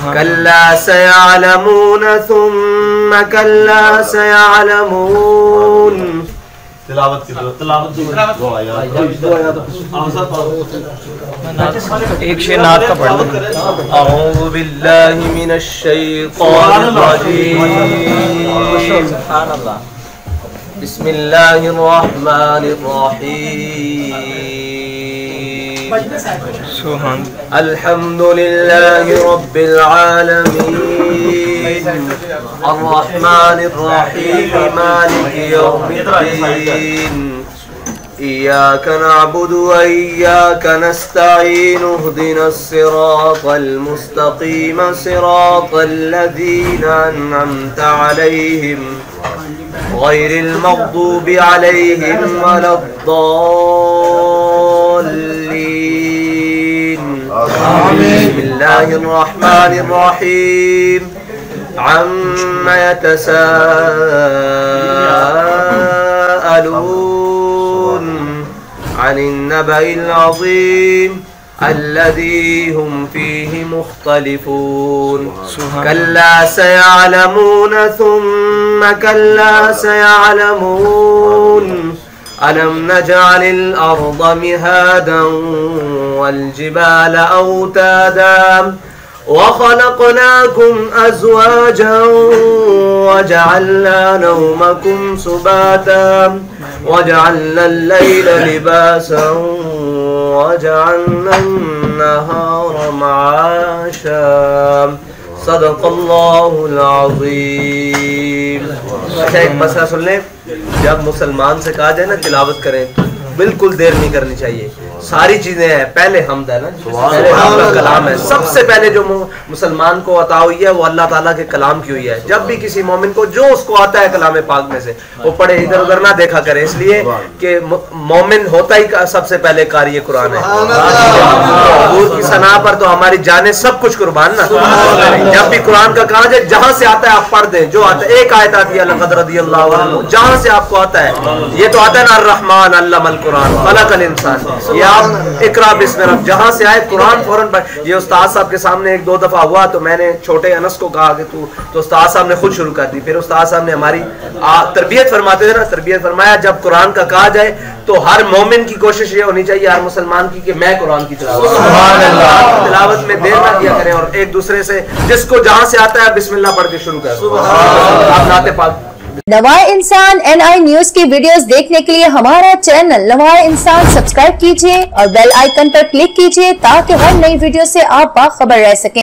कल्ला सयअलमून सुम्मा कल्ला सयअलमून। तिलावत की तिलावत एक शेर नात का पढ़ लो। अऊज़ु बिल्लाहि मिनश शैतानिर रजीम। सुब्हानअल्लाह। बिस्मिल्लाहिर रहमानिर रहीम। सुभान अल्हम्दुलिल्लाहि रब्बिल आलमीन अर्रहमानिर रहीम मालिकि यौमिद्दीन। इय्याका नअबुदु व इय्याका नस्तईन इहदिनस सिरातल मुस्तकीम सिरातल लज़ीना अन्अमता अलैहिम गैरिल मग़दूबि अलैहिम वलद्दल्लीन। बिस्मिल्लाहिर रहमानिर रहीम। अम्मा यतसाअलून अनिन नबइल अज़ीम अल्लज़ी हुम फ़ीहि मुख़्तलिफ़ून। कल्ला सयअलमून सुम्मा कल्ला सयअलमून। अलम नजअलिल अर्ज़ मिहादन वल जिबाल औतादन वख़लक़नाकुम अज़वाजन वजअलना नौमकुम सुबातन वजअलनल लैला लिबासन वजअलनन नहारा मआशा। सदक़ल्लाहुल अज़ीम। अच्छा एक मसला सुन लें, जब मुसलमान से कहा जाए ना तिलावत करें तो बिल्कुल देर नहीं करनी चाहिए। सारी चीजें हैं, पहले हम्द है ना, पहले हम्द कलाम है। सबसे पहले जो मुसलमान को अता हुई है वो अल्लाह ताला के कलाम की हुई है। जब भी किसी मोमिन को जो उसको आता है कलाम पाक में से वो पढ़े, इधर उधर ना देखा करे, इसलिए कि मोमिन होता ही सबसे पहले कारी कुरान है। हुजूर की सना पर तो हमारी जाने सब कुछ कुर्बान ना। जब भी कुरान का कहा जाए जहां से आता है आप पढ़ दें। जो आता है एक आयत आती है लक़द रज़ियल्लाहु अन्हु, जहां से आपको आता है ये तो आता है ना अर्रहमान अल्लमल कुरान खलक़ल इंसान। ये आप इक़रा बिस्मि रब्बिक जहां से आए कुरान फौरन पढ़। ये उस्ताद साहब के सामने एक दो दफा हुआ तो मैंने छोटे अनस को कहा कि तू, तो उस्ताद साहब ने खुद शुरू कर दी। फिर उस्ताद साहब ने हमारी तरबियत फरमाते थे ना, तरबियत फरमाया जब कुरान का कहा जाए तो हर मोमिन की कोशिश ये होनी चाहिए, हर मुसलमान की, कि मैं कुरान की तिलावत में देर ना किया करें और एक दूसरे से जिसको जहां से आता है बिस्मिल्लाह पढ़ के शुरू करें। आप नाते पाक। नवाए इंसान NI न्यूज की वीडियोस देखने के लिए हमारा चैनल नवाए इंसान सब्सक्राइब कीजिए और बेल आइकन पर क्लिक कीजिए ताकि हर नई वीडियो से आप बाखबर रह सकें।